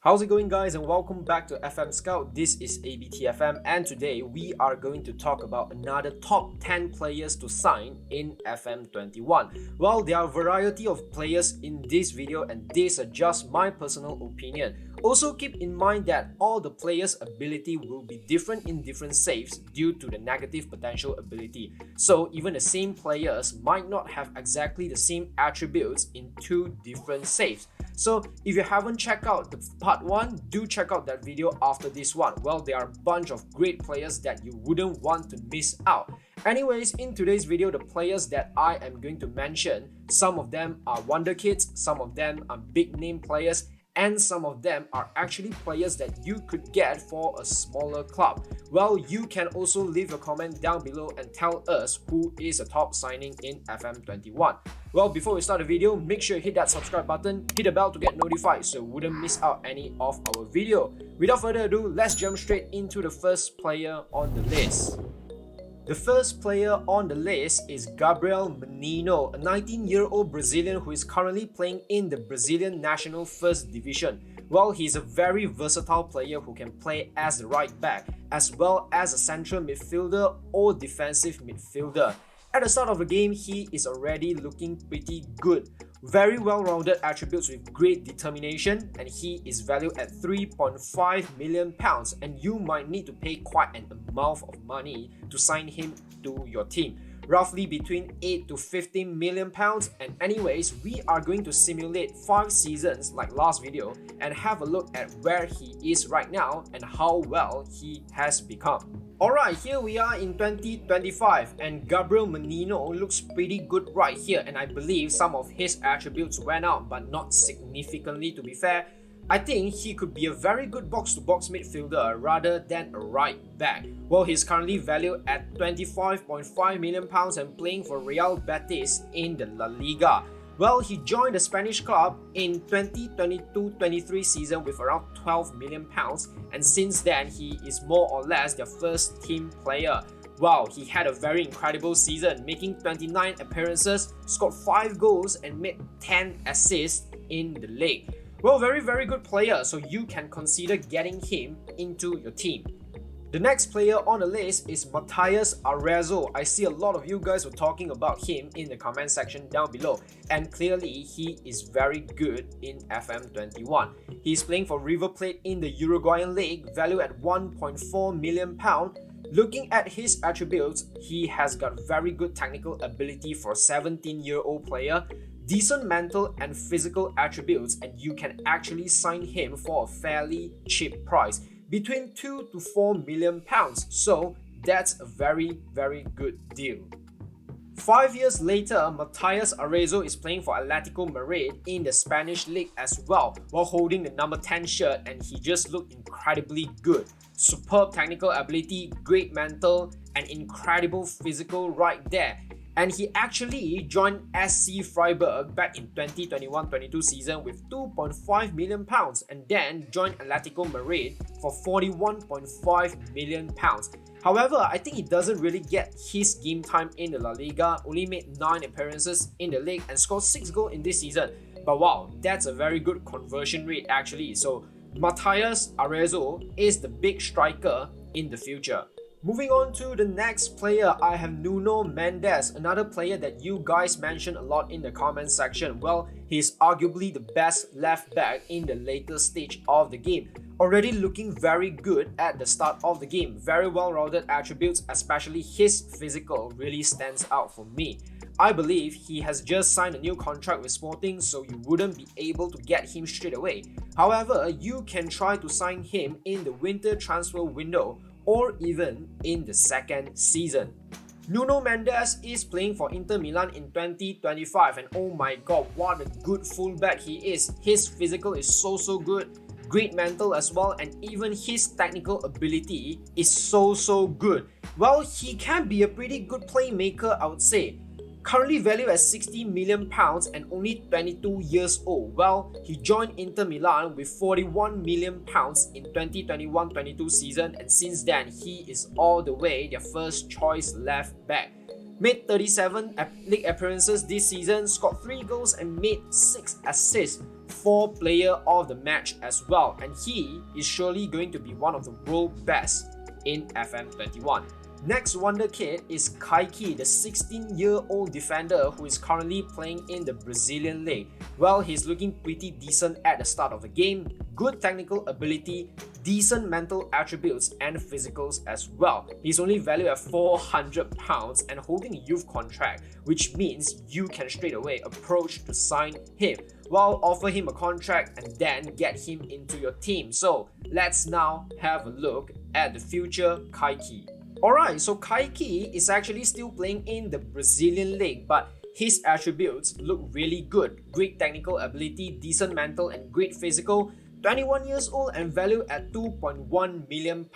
How's it going, guys, and welcome back to FM Scout. This is ABTFM, and today we are going to talk about another top 10 players to sign in FM21. Well, there are a variety of players in this video, and these are just my personal opinion. Also, keep in mind that all the players' ability will be different in different saves due to the negative potential ability. So even the same players might not have exactly the same attributes in two different saves. So if you haven't checked out the part 1, do check out that video after this one. Well, there are a bunch of great players that you wouldn't want to miss out. Anyways, in today's video, the players that I am going to mention, some of them are Wonderkids, some of them are big name players, and some of them are actually players that you could get for a smaller club. Well, you can also leave a comment down below and tell us who is a top signing in FM21. Well, before we start the video, make sure you hit that subscribe button, hit the bell to get notified so you wouldn't miss out any of our video. Without further ado, let's jump straight into the first player on the list. The first player on the list is Gabriel Menino, a 19-year-old Brazilian who is currently playing in the Brazilian National First Division. Well, he's a very versatile player who can play as the right back, as well as a central midfielder or defensive midfielder. At the start of the game, he is already looking pretty good. Very well-rounded attributes with great determination, and he is valued at £3.5 million, and you might need to pay quite an amount of money to sign him to your team. Roughly between 8 to 15 million pounds. And anyways, we are going to simulate 5 seasons like last video and have a look at where he is right now and how well he has become. Alright, here we are in 2025 and Gabriel Menino looks pretty good right here, and I believe some of his attributes went out, but not significantly to be fair. I think he could be a very good box-to-box midfielder rather than a right back. Well, he's currently valued at £25.5 million and playing for Real Betis in the La Liga. Well, he joined the Spanish club in 2022-23 season with around £12 million, and since then he is more or less their first team player. Wow, he had a very incredible season, making 29 appearances, scored 5 goals and made 10 assists in the league. Well, very good player, so you can consider getting him into your team. The next player on the list is Mathias Arezo. I see a lot of you guys were talking about him in the comment section down below, and clearly he is very good in FM21. He's playing for River Plate in the Uruguayan league, valued at £1.4 million. Looking at his attributes, he has got very good technical ability for a 17-year-old player, decent mental and physical attributes, and you can actually sign him for a fairly cheap price, between 2 to 4 million pounds. So that's a very good deal. 5 years later, Mathias Arezo is playing for Atletico Madrid in the Spanish league as well, while holding the number 10 shirt, and he just looked incredibly good. Superb technical ability, great mental, and incredible physical right there. And he actually joined SC Freiburg back in 2021-22 season with £2.5 million, and then joined Atletico Madrid for £41.5 million. However, I think he doesn't really get his game time in the La Liga, only made 9 appearances in the league and scored 6 goals in this season. But wow, that's a very good conversion rate actually. So Mathias Arezo is the big striker in the future. Moving on to the next player, I have Nuno Mendes, another player that you guys mentioned a lot in the comment section. Well, he's arguably the best left back in the later stage of the game. Already looking very good at the start of the game. Very well-rounded attributes, especially his physical really stands out for me. I believe he has just signed a new contract with Sporting, so you wouldn't be able to get him straight away. However, you can try to sign him in the winter transfer window or even in the second season. Nuno Mendes is playing for Inter Milan in 2025, and oh my god, what a good fullback he is. His physical is so good, great mental as well, and even his technical ability is so good. Well, he can be a pretty good playmaker, I would say. Currently valued at £60 million and only 22 years old. Well, he joined Inter Milan with £41 million in 2021-22 season, and since then he is all the way their first choice left back. Made 37 league appearances this season, scored 3 goals and made 6 assists. for player of the match as well, and he is surely going to be one of the world best in FM21. Next wonderkid is Kaiki, the 16-year-old defender who is currently playing in the Brazilian league. Well, he's looking pretty decent at the start of the game, good technical ability, decent mental attributes and physicals as well. He's only valued at £400 and holding a youth contract, which means you can straight away approach to sign him. Well, offer him a contract and then get him into your team. So let's now have a look at the future Kaiki. Alright, so Kaiki is actually still playing in the Brazilian league, but his attributes look really good. Great technical ability, decent mental and great physical. 21 years old and valued at £2.1 million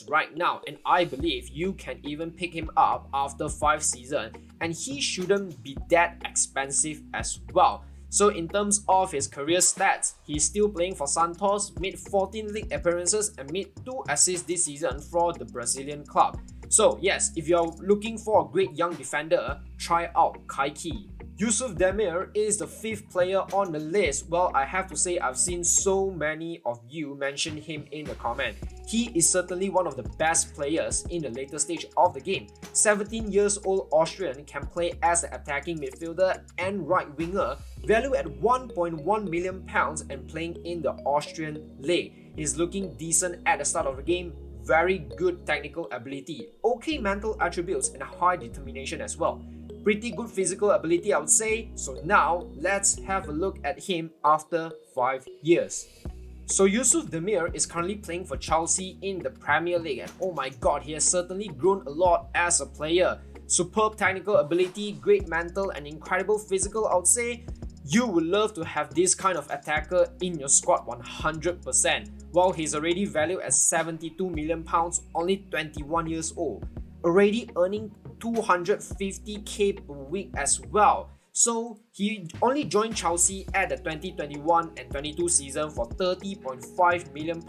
right now, and I believe you can even pick him up after 5 seasons, and he shouldn't be that expensive as well. So in terms of his career stats, he's still playing for Santos, made 14 league appearances and made 2 assists this season for the Brazilian club. So yes, if you're looking for a great young defender, try out Kaiki. Yusuf Demir is the 5th player on the list. Well, I have to say I've seen so many of you mention him in the comment. He is certainly one of the best players in the later stage of the game. 17 years old Austrian can play as an attacking midfielder and right winger, valued at £1.1 million and playing in the Austrian league. He's looking decent at the start of the game, very good technical ability, okay mental attributes and high determination as well. Pretty good physical ability, I would say. So now let's have a look at him after 5 years. So Yusuf Demir is currently playing for Chelsea in the Premier League, and oh my god, he has certainly grown a lot as a player. Superb technical ability, great mental and incredible physical, I would say. You would love to have this kind of attacker in your squad 100%. Well, he's already valued at £72 million, only 21 years old, already earning 250k per week as well. So he only joined Chelsea at the 2021 and 22 season for £30.5 million.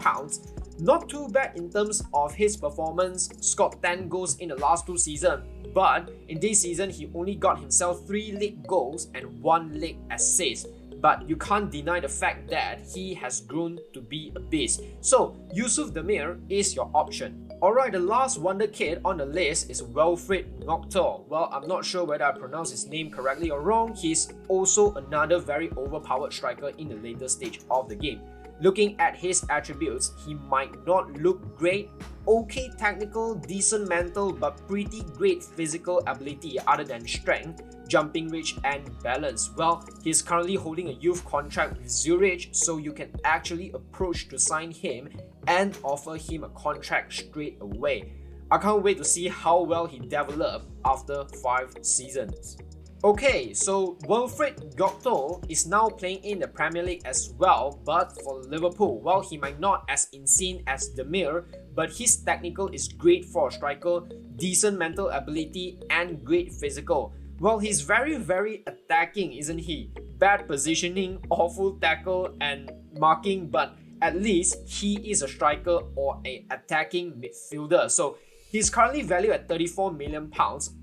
Not too bad in terms of his performance, scored 10 goals in the last 2 seasons, but in this season he only got himself 3 league goals and 1 league assist. But you can't deny the fact that he has grown to be a beast. So Yusuf Demir is your option. Alright, the last wonderkid on the list is Wilfred Gnonto. Well, I'm not sure whether I pronounced his name correctly or wrong. He's also another very overpowered striker in the later stage of the game. Looking at his attributes, he might not look great. Okay technical, decent mental, but pretty great physical ability other than strength, jumping reach and balance. Well, he's currently holding a youth contract with Zurich, so you can actually approach to sign him and offer him a contract straight away. I can't wait to see how well he develops after 5 seasons. Okay, so Wilfred Gnonto is now playing in the Premier League as well, but for Liverpool. Well, he might not as insane as Demir, but his technical is great for a striker, decent mental ability and great physical. Well, he's very attacking, isn't he? Bad positioning, awful tackle and marking, but at least he is a striker or an attacking midfielder. So he's currently valued at £34 million,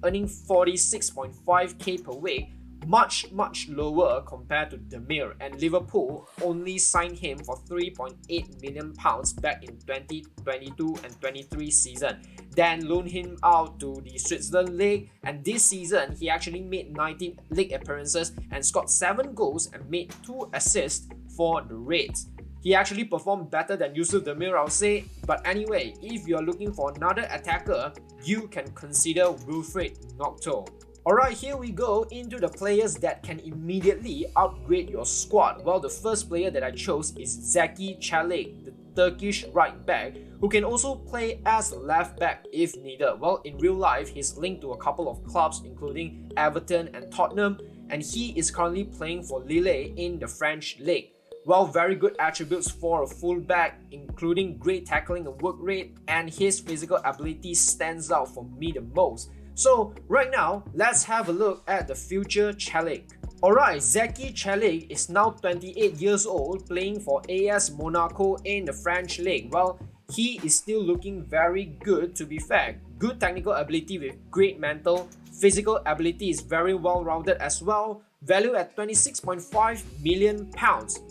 earning 46.5k per week, much lower compared to Demir, and Liverpool only signed him for £3.8 million back in 2022 and 23 season. Then loaned him out to the Switzerland League, and this season he actually made 19 league appearances and scored 7 goals and made 2 assists for the Reds. He actually performed better than Yusuf Demir, I'll say. But anyway, if you're looking for another attacker, you can consider Wilfred Gnonto. Alright, here we go into the players that can immediately upgrade your squad. Well, the first player that I chose is Zeki Celik, the Turkish right back, who can also play as a left back if needed. Well, in real life, he's linked to a couple of clubs including Everton and Tottenham, and he is currently playing for Lille in the French league. Well, very good attributes for a fullback, including great tackling and work rate, and his physical ability stands out for me the most. So right now, let's have a look at the future Celik. Alright, Zeki Celik is now 28 years old, playing for AS Monaco in the French league. Well, he is still looking very good, to be fair. Good technical ability with great mental. Physical ability is very well rounded as well. valued at £26.5 million.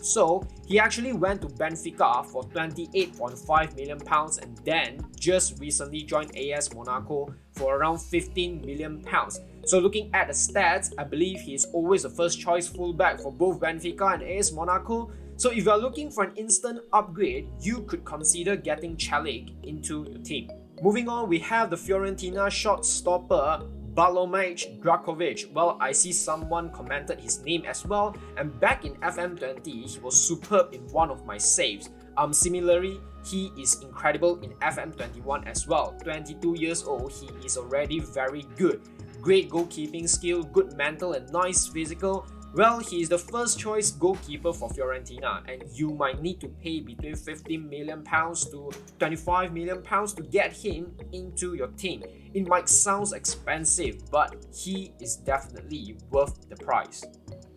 So he actually went to Benfica for £28.5 million and then just recently joined AS Monaco for around £15 million. So looking at the stats, I believe he is always the first choice fullback for both Benfica and AS Monaco. So if you are looking for an instant upgrade, you could consider getting Celik into your team. Moving on, we have the Fiorentina shot stopper Dominik Livakovic. Well, I see someone commented his name as well, and back in FM20, he was superb in one of my saves. Similarly, he is incredible in FM21 as well. 22 years old, he is already very good. Great goalkeeping skill, good mental and nice physical. Well, he is the first choice goalkeeper for Fiorentina, and you might need to pay between £15 million to £25 million to get him into your team. It might sound expensive, but he is definitely worth the price.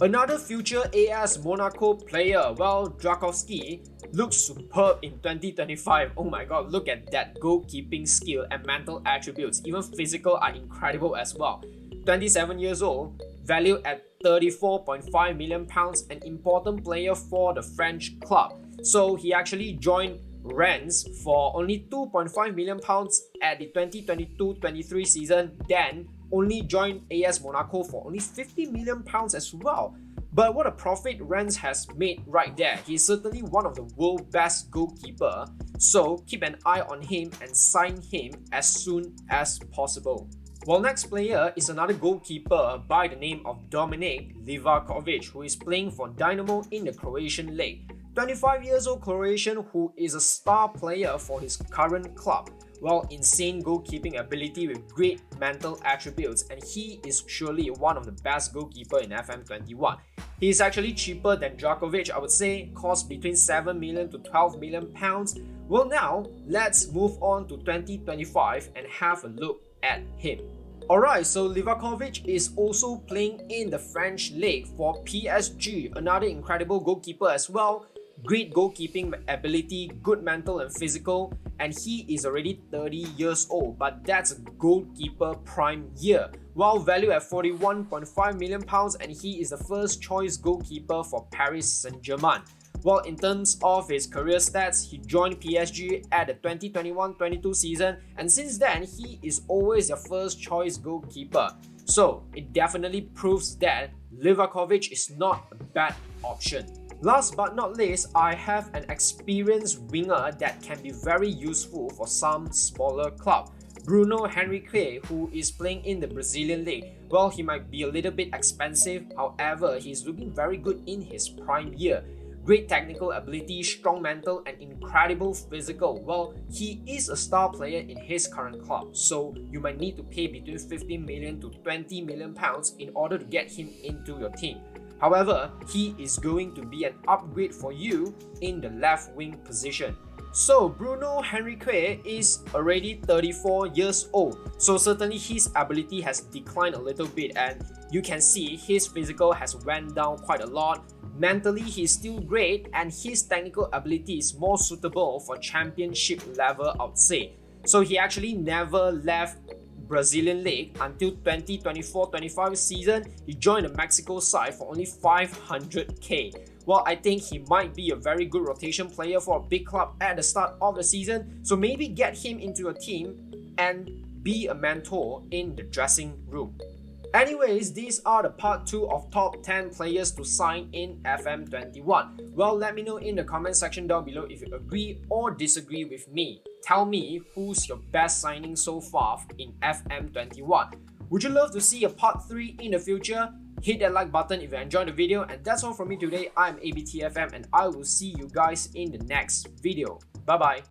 Another future AS Monaco player, well, Dragowski, looks superb in 2025. Oh my god, look at that goalkeeping skill and mental attributes. Even physical are incredible as well. 27 years old, valued at £34.5 million, an important player for the French club. So he actually joined Rennes for only £2.5 million at the 2022-23 season, then only joined AS Monaco for only £50 million as well. But what a profit Rennes has made right there. He's certainly one of the world's best goalkeeper, so keep an eye on him and sign him as soon as possible. Well, next player is another goalkeeper by the name of Dominik Livakovic, who is playing for Dynamo in the Croatian League. 25 years old Croatian who is a star player for his current club. Well, insane goalkeeping ability with great mental attributes, and he is surely one of the best goalkeeper in FM21. He is actually cheaper than Livakovic, I would say, cost between 7 million to 12 million pounds. Well, now let's move on to 2025 and have a look at him. Alright, so Livakovic is also playing in the French League for PSG, another incredible goalkeeper as well. Great goalkeeping ability, good mental and physical, and he is already 30 years old, but that's a goalkeeper prime year. While valued at £41.5 million, and he is the first choice goalkeeper for Paris Saint-Germain. Well, in terms of his career stats, he joined PSG at the 2021-22 season, and since then, he is always their first choice goalkeeper. So, it definitely proves that Livakovic is not a bad option. Last but not least, I have an experienced winger that can be very useful for some smaller club. Bruno Henrique, who is playing in the Brazilian League. Well, he might be a little bit expensive, however, he's looking very good in his prime year. Great technical ability, strong mental, and incredible physical. Well, he is a star player in his current club, so you might need to pay between 15 million to 20 million pounds in order to get him into your team. However, he is going to be an upgrade for you in the left wing position. So Bruno Henrique is already 34 years old, so certainly his ability has declined a little bit, and you can see his physical has went down quite a lot. Mentally, he's still great, and his technical ability is more suitable for championship level, I would say. So he actually never left Brazilian League until 2024-25 season. He joined the Mexico side for only 500k. Well, I think he might be a very good rotation player for a big club at the start of the season, so maybe get him into your team and be a mentor in the dressing room. Anyways, these are the part 2 of top 10 players to sign in FM21. Well, let me know in the comment section down below if you agree or disagree with me. Tell me who's your best signing so far in FM21. Would you love to see a part 3 in the future? Hit that like button if you enjoyed the video, and that's all from me today. I'm ABTFM and I will see you guys in the next video. Bye bye.